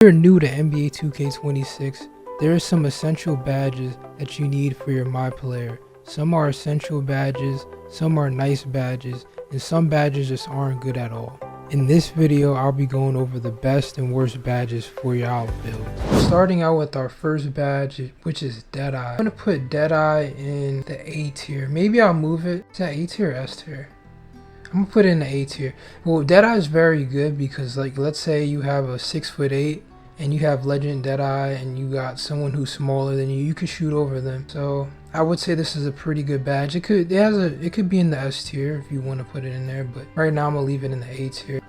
If you're new to NBA 2K26, there are some essential badges that you need for your My Player. Some are essential badges, some are nice badges, and some badges just aren't good at all. In this video, I'll be going over the best and worst badges for your outbuild. Starting out with our first badge, which is Deadeye. I'm going to put Deadeye in the A tier. Maybe I'll move it. Is that A tier or S tier? I'm going to put it in the A tier. Well, Deadeye is very good because, like, let's say you have a 6'8" and you have Legend Deadeye and you got someone who's smaller than you could shoot over them. So I would say this is a pretty good badge. It could be in the S tier if you want to put it in there, but right now I'm gonna leave it in the A tier.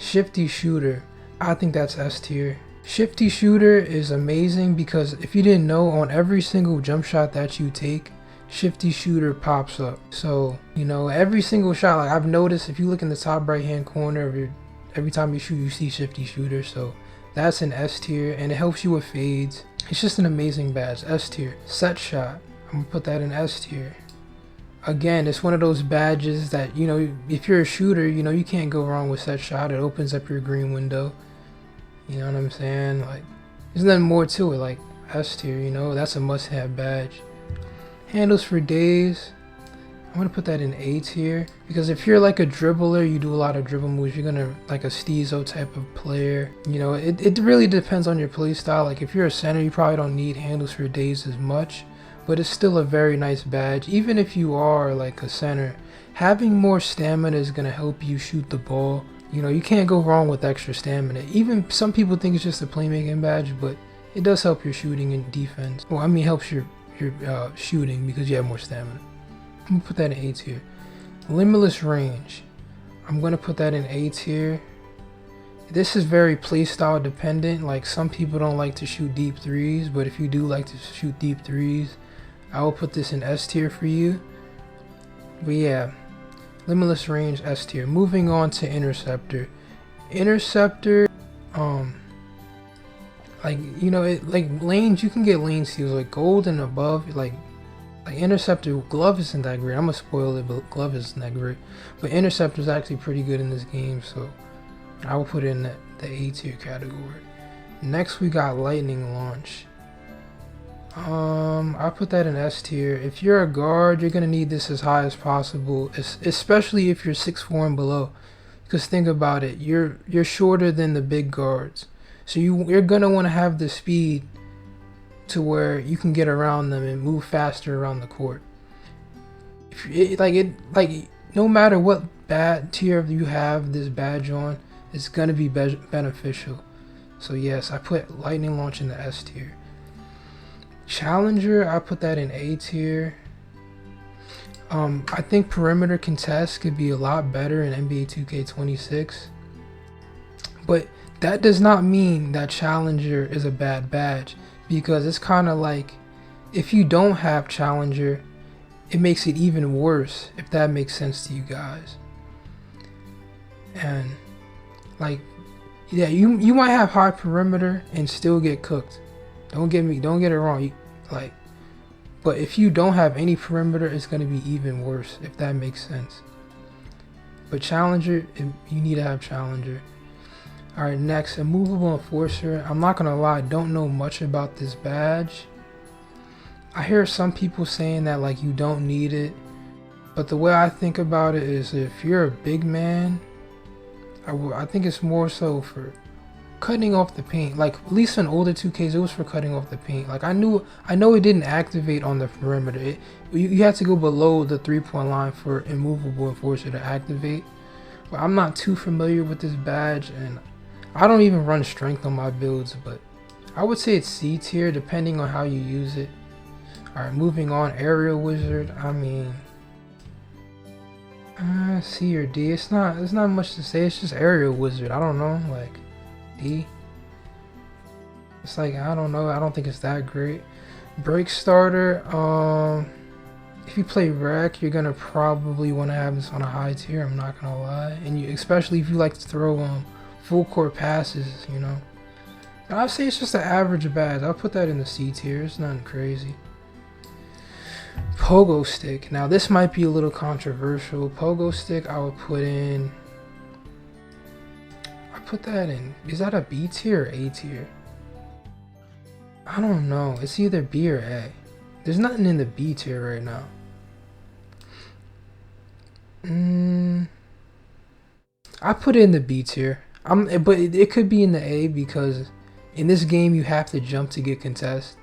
Shifty Shooter, I think that's S tier. Shifty Shooter is amazing because if you didn't know, on every single jump shot that you take, Shifty Shooter pops up. So, you know, every single shot, like I've noticed, if you look in the top right hand corner of every time you shoot, you see Shifty Shooter. So that's an S tier, and it helps you with fades. It's just an amazing badge. S tier. Set Shot, I'm gonna put that in S tier. Again, it's one of those badges that, you know, if you're a shooter, you know, you can't go wrong with Set Shot. It opens up your green window. You know what I'm saying? Like, there's nothing more to it. Like, S tier, you know, that's a must-have badge. Handles for days, I'm gonna put that in A tier because if you're like a dribbler, you do a lot of dribble moves, you're gonna like a Steezo type of player. You know, it really depends on your play style. Like if you're a center, you probably don't need handles for days as much, but it's still a very nice badge. Even if you are like a center, having more stamina is gonna help you shoot the ball. You know, you can't go wrong with extra stamina. Even some people think it's just a playmaking badge, but it does help your shooting and defense. Well, I mean, it helps your shooting because you have more stamina. I'm gonna put that in A tier. Limitless Range, I'm gonna put that in A tier. This is very playstyle dependent. Like some people don't like to shoot deep threes, but if you do like to shoot deep threes, I will put this in S tier for you. But yeah, Limitless Range, S tier. Moving on to Interceptor. Interceptor, like, you know, it like lanes, you can get lane steals like gold and above. Like Interceptor, glove isn't that great. I'm gonna spoil it, but glove isn't that great. But Interceptor is actually pretty good in this game, so I will put it in the A tier category. Next we got Lightning Launch. I'll put that in S tier. If you're a guard, you're gonna need this as high as possible, especially if you're 6'4" and below. Because think about it, you're shorter than the big guards, so you're gonna want to have the speed to where you can get around them and move faster around the court. No matter what bad tier you have this badge on, it's gonna be beneficial. So yes, I put Lightning Launch in the S tier. Challenger, I put that in A tier. I think Perimeter Contest could be a lot better in NBA 2K26, but that does not mean that Challenger is a bad badge, because it's kind of like, if you don't have Challenger, it makes it even worse, if that makes sense to you guys. And like, yeah, you might have high perimeter and still get cooked. Don't get it wrong. But if you don't have any perimeter, it's gonna be even worse, if that makes sense. But Challenger, you need to have Challenger. Alright, next, Immovable Enforcer. I'm not gonna lie, I don't know much about this badge. I hear some people saying that like you don't need it, but the way I think about it is, if you're a big man, I think it's more so for cutting off the paint. Like at least in older 2Ks, it was for cutting off the paint. Like I know it didn't activate on the perimeter. You had to go below the 3-point line for Immovable Enforcer to activate. But I'm not too familiar with this badge, and I don't even run strength on my builds, but I would say it's C tier depending on how you use it. Alright, moving on. Aerial Wizard, I mean, C or D. There's not much to say. It's just Aerial Wizard. I don't know, like D. It's like, I don't know. I don't think it's that great. Break Starter, if you play rec, you're gonna probably want to have this on a high tier, I'm not gonna lie. And especially if you like to throw full court passes, you know. I'd say it's just an average badge. I'll put that in the C tier. It's nothing crazy. Pogo Stick. Now this might be a little controversial. Pogo Stick, I would put put that in, is that a B tier or A tier? I don't know. It's either B or A. There's nothing in the B tier right now. I put it in the B tier. But it could be in the A because in this game you have to jump to get contest.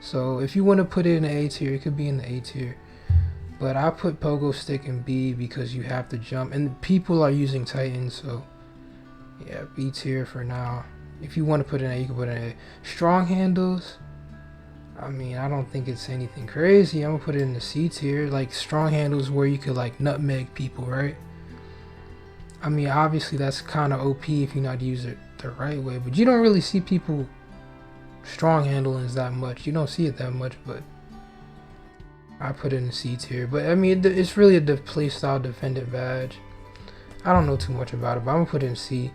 So if you want to put it in the A tier, it could be in the A tier. But I put pogo stick in B because you have to jump, and people are using Titans, so yeah, B tier for now. If you want to put it in A, you can put it in A. Strong handles, I mean, I don't think it's anything crazy. I'm gonna put it in the C tier. Like, strong handles where you could like nutmeg people, right? I mean, obviously that's kind of OP if you know how to use it the right way, but you don't really see people strong handling that much. You don't see it that much, but I put it in the C tier. But I mean, it's really a playstyle defendant badge. I don't know too much about it, but I'm gonna put it in C.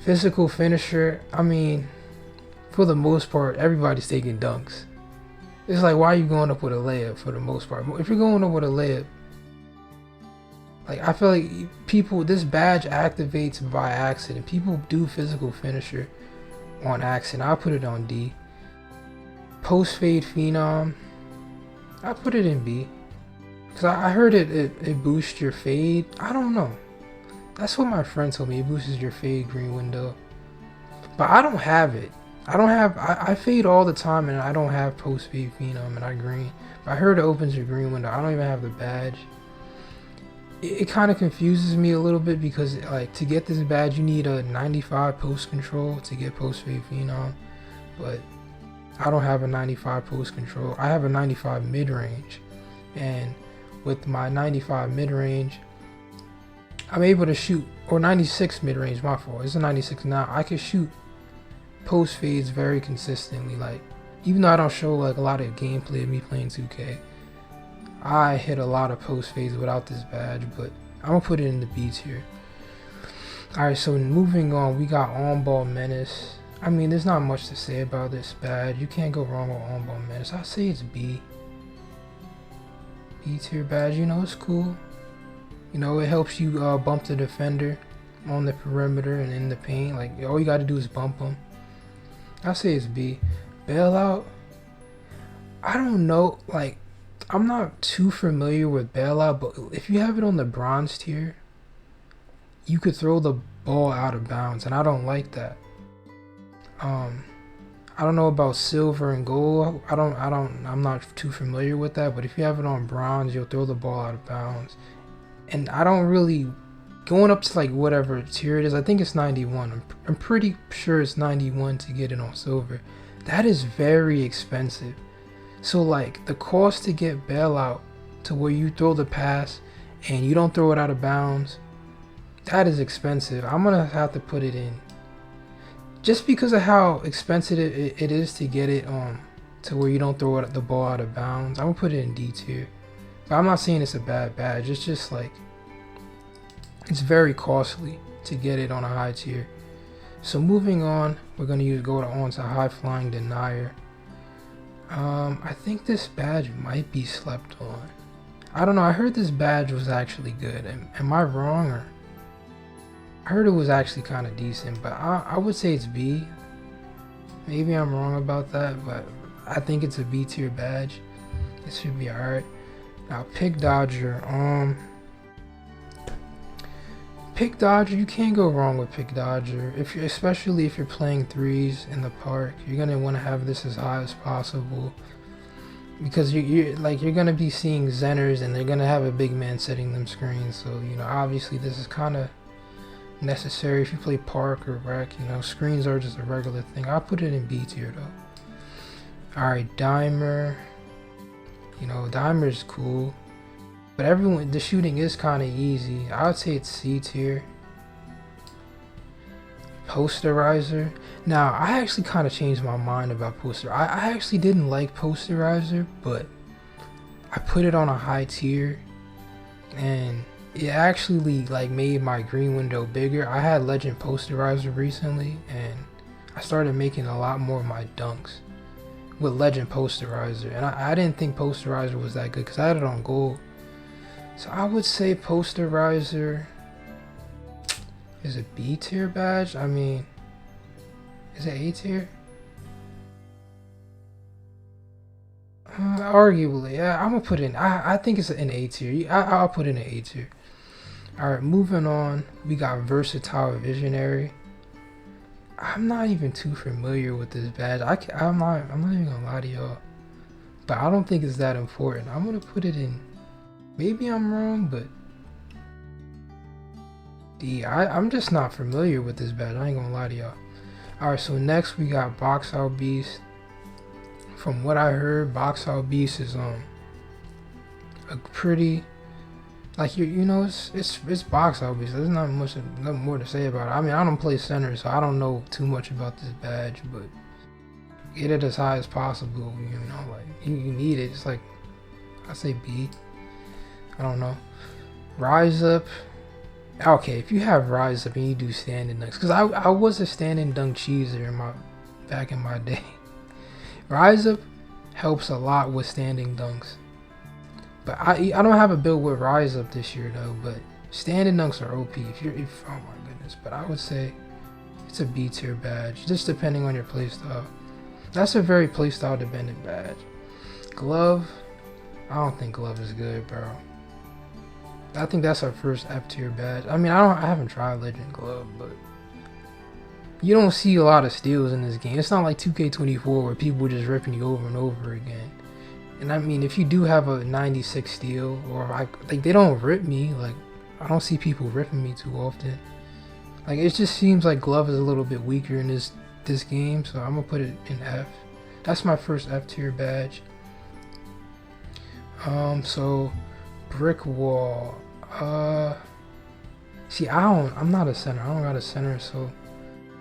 Physical finisher, I mean, for the most part, everybody's taking dunks. It's like, why are you going up with a layup for the most part? If you're going up with a layup, like, I feel like people, this badge activates by accident. People do physical finisher on accident. I'll put it on D. Post fade phenom, I put it in B. Because I heard it boosts your fade. I don't know. That's what my friend told me. It boosts your fade green window. But I don't have it. I fade all the time and I don't have post fade phenom and I green. But I heard it opens your green window. I don't even have the badge. It kind of confuses me a little bit because, like, to get this badge you need a 95 post control to get post fade phenom. But I don't have a 95 post control. I have a 95 mid range. And with my 95 mid range, I'm able to shoot, or 96 mid range, my fault. It's a 96 now. I can shoot post fades very consistently. Like, even though I don't show like a lot of gameplay of me playing 2K, I hit a lot of post fades without this badge, but I'm gonna put it in the B tier. Alright, so moving on, we got on ball menace. I mean, there's not much to say about this badge. You can't go wrong with on ball menace. I say it's B. B tier badge, you know, it's cool. You know, it helps you bump the defender on the perimeter and in the paint. Like, all you gotta do is bump them. I say it's B. Bailout, I don't know, like, I'm not too familiar with bailout, but if you have it on the bronze tier, you could throw the ball out of bounds, and I don't like that. I don't know about silver and gold. I'm not too familiar with that, but if you have it on bronze, you'll throw the ball out of bounds. And I don't really, going up to like whatever tier it is, I think it's 91. I'm pretty sure it's 91 to get it on silver. That is very expensive. So like the cost to get bailout to where you throw the pass and you don't throw it out of bounds, that is expensive. I'm gonna have to put it in, just because of how expensive it is to get it to where you don't throw the ball out of bounds. I'm gonna put it in D tier. But I'm not saying it's a bad badge. It's just like, it's very costly to get it on a high tier. So moving on, we're gonna go on to high flying denier. I think this badge might be slept on. I don't know. I heard this badge was actually good. Am I wrong? Or I heard it was actually kind of decent, but I would say it's B. Maybe I'm wrong about that, but I think it's a B tier badge. This should be alright. Now, pick dodger. Pick dodger, you can't go wrong with pick dodger. Especially if you're playing threes in the park, you're gonna want to have this as high as possible, because you're gonna be seeing Zenners and they're gonna have a big man setting them screens. So, you know, obviously this is kind of necessary if you play park or rec. You know, screens are just a regular thing. I'll put it in B tier though. Alright, dimer. You know, dimer is cool, but the shooting is kind of easy. I would say it's C tier. Posterizer. Now, I actually kind of changed my mind about posterizer. I actually didn't like posterizer, but I put it on a high tier, and it actually like made my green window bigger. I had legend posterizer recently, and I started making a lot more of my dunks with legend posterizer, and I didn't think posterizer was that good because I had it on gold. So I would say posterizer, Is it B tier badge? I mean, is it A tier? Arguably, yeah, I'm gonna put in. I think it's an A tier. I'll put in an A tier. All right, moving on. We got versatile visionary. I'm not even too familiar with this badge. I'm not even gonna lie to y'all, but I don't think it's that important. I'm gonna put it in. Maybe I'm wrong, but I'm just not familiar with this badge. I ain't gonna lie to y'all. All right, so next we got Box Out Beast. From what I heard, Box Out Beast is a pretty, like, you know, it's Box Out Beast. There's not nothing more to say about it. I mean, I don't play center, so I don't know too much about this badge, but get it as high as possible. You know, like you need it. It's like, I say B. I don't know. Rise Up. Okay, if you have Rise Up and you do standing dunks, because I was a standing dunk cheeser back in my day. Rise Up helps a lot with standing dunks, but I don't have a build with Rise Up this year though. But standing dunks are OP if oh my goodness. But I would say it's a B tier badge, just depending on your playstyle. That's a very playstyle dependent badge. Glove, I don't think glove is good, bro. I think that's our first F tier badge. I mean, I haven't tried Legend Glove, but you don't see a lot of steals in this game. It's not like 2K24 where people are just ripping you over and over again. And I mean, if you do have a 96 steal, or like they don't rip me, like I don't see people ripping me too often. Like it just seems like Glove is a little bit weaker in this game, so I'm gonna put it in F. That's my first F tier badge. So Brick Wall. See, I'm not a center. I don't got a center, so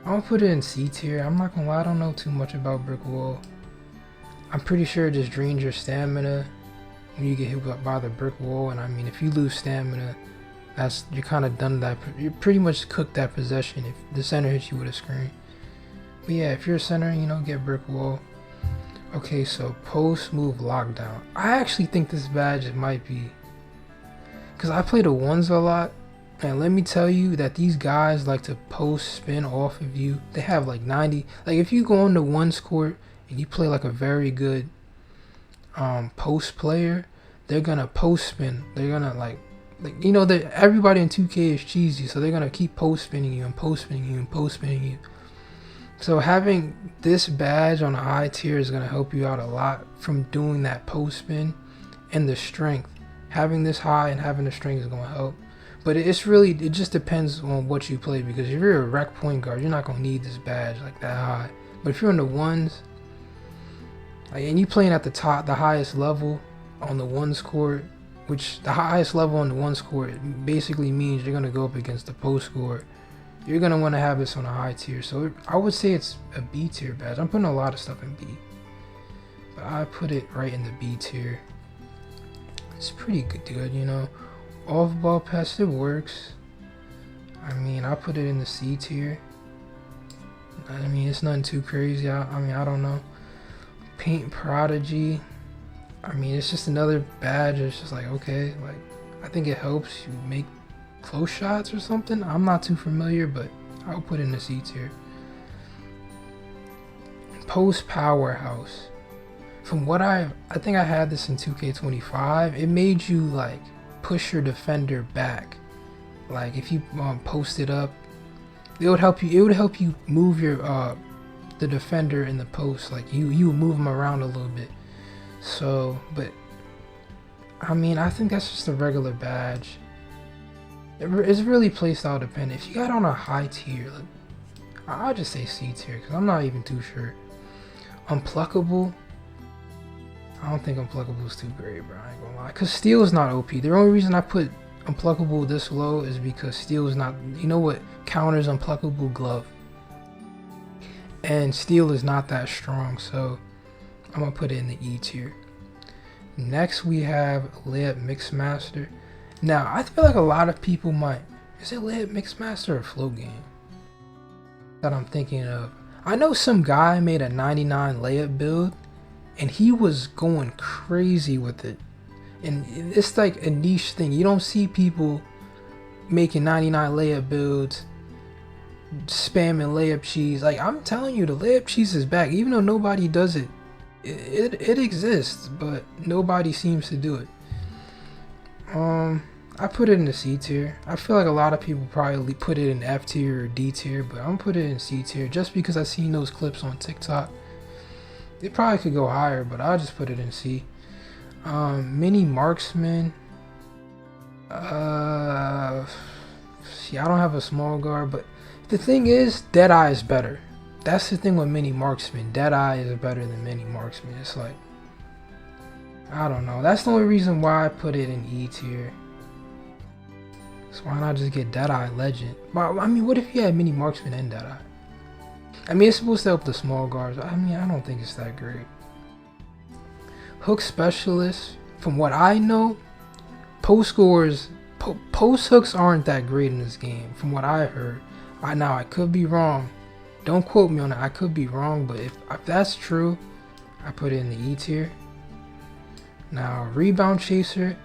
I'm gonna put it in C tier. I'm not gonna lie, I don't know too much about Brick Wall. I'm pretty sure it just drains your stamina when you get hit by the brick wall, and I mean, if you lose stamina, you're kind of done that. You're pretty much cooked that possession if the center hits you with a screen. But yeah, if you're a center, you know, get Brick Wall. Okay, so post move lockdown. I actually think this badge might be, because I play the ones a lot, and let me tell you that these guys like to post spin off of you. They have like 90, like if you go on the ones court and you play like a very good post player, they're gonna post spin. They're gonna like you know, that everybody in 2K is cheesy, so they're gonna keep post spinning you and post spinning you and post spinning you. So having this badge on a high tier is gonna help you out a lot from doing that post spin, and the strength. Having this high and having the strength is gonna help. But it just depends on what you play, because if you're a rec point guard, you're not gonna need this badge like that high. But if you're in the ones, like, and you playing at the top, the highest level on the ones court, which the highest level on the ones court basically means you're gonna go up against the post court. You're gonna want to have this on a high tier. So I would say it's a B tier badge. I'm putting a lot of stuff in B, but I put it right in the B tier. It's pretty good, you know. Off ball pass, it works. I mean, I put it in the C tier. I mean, it's nothing too crazy. I mean, I don't know. Paint Prodigy. I mean, it's just another badge. It's just like, okay, like, I think it helps you make close shots or something. I'm not too familiar, but I'll put it in the C tier. Post Powerhouse. From what I think I had this in 2K25. It made you like push your defender back. Like if you post it up, it would help you. It would help you move your the defender in the post. Like you would move them around a little bit. So, but I mean, I think that's just a regular badge. It's really playstyle dependent. If you got on a high tier, like, I'll just say C tier because I'm not even too sure. Unpluckable. I don't think Unpluckable is too great, bro. I ain't gonna lie. Because Steel is not OP. The only reason I put Unpluckable this low is because Steel is not. You know what counters Unpluckable? Glove. And Steel is not that strong, so I'm gonna put it in the E tier. Next we have Layup Mixmaster. Now I feel like a lot of people might. Is it Layup Mixmaster or Float Game that I'm thinking of? I know some guy made a 99 layup build, and he was going crazy with it. And it's like a niche thing. You don't see people making 99 layup builds spamming layup cheese. Like, I'm telling you, the layup cheese is back. Even though nobody does it, it exists, but nobody seems to do it. I put it in the C tier. I feel like a lot of people probably put it in F tier or D tier, but I'm gonna put it in C tier just because I've seen those clips on TikTok. It probably could go higher, but I'll just put it in C. Mini marksman. See, I don't have a small guard, but the thing is, Deadeye is better. That's the thing with mini marksman. Deadeye is better than mini marksman. It's like, I don't know. That's the only reason why I put it in E tier. So why not just get Deadeye Legend? But I mean, what if you had mini marksman and Deadeye? I mean, it's supposed to help the small guards. I mean, I don't think it's that great. Hook specialist, from what I know, post hooks aren't that great in this game, from what I heard. Now I could be wrong. Don't quote me on that. I could be wrong, but if that's true, I put it in the E tier. Now rebound chaser,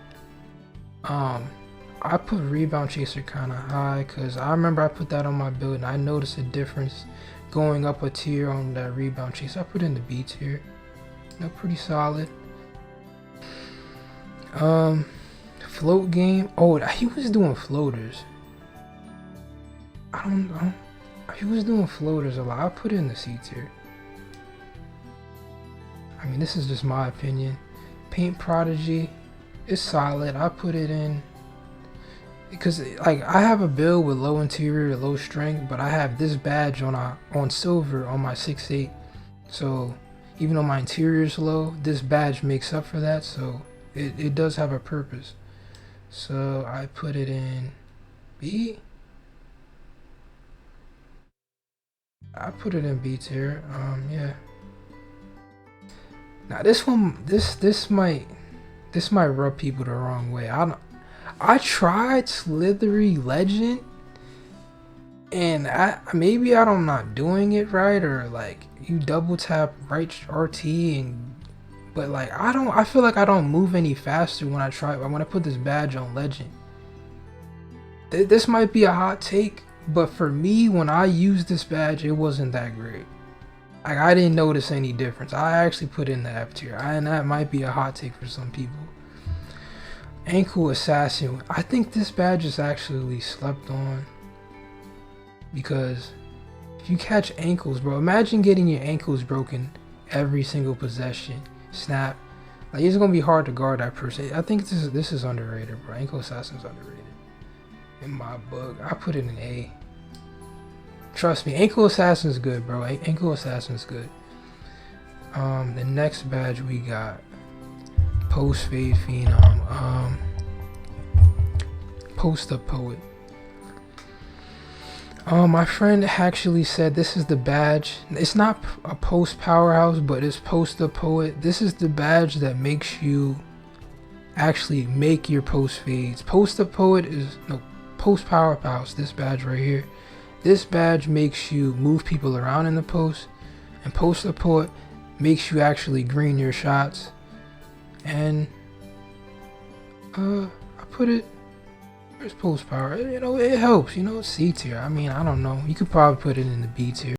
I put rebound chaser kind of high because I remember I put that on my build and I noticed a difference going up a tier on that rebound chaser. I put it in the B tier. No, pretty solid. Float game. Oh, he was doing floaters. I don't know. He was doing floaters a lot. I put it in the C tier. I mean, this is just my opinion. Paint prodigy is solid. I put it in because like I have a build with low interior, low strength, but I have this badge on silver on my 6'8". So even though my interior is low, this badge makes up for that. So it does have a purpose. So I put it in B. I put it in B tier. Yeah. Now this one, this might rub people the wrong way. I tried Slithery Legend, and maybe I'm not doing it right, or like you double tap right RT but like I feel like I don't move any faster when I put this badge on Legend. This might be a hot take, but for me, when I used this badge, it wasn't that great. Like, I didn't notice any difference. I actually put it in the F tier, and that might be a hot take for some people. Ankle Assassin. I think this badge is actually slept on, because if you catch ankles, bro, imagine getting your ankles broken every single possession. Snap. Like, it's gonna be hard to guard that person. I think this is underrated, bro. Ankle Assassin's underrated in my book. I put it in A. Trust me, Ankle Assassin's good, bro. Ankle Assassin's good. The next badge we got Post Fade Phenom. Post Up Poet. My friend actually said this is the badge. It's not a post powerhouse, but it's Post Up Poet. This is the badge that makes you actually make your post fades. Post Up Poet is no post powerhouse. This badge right here. This badge makes you move people around in the post, and Post Up Poet makes you actually green your shots. And I put it. Where's post power? You know, it helps. You know, C tier. I mean, I don't know. You could probably put it in the B tier.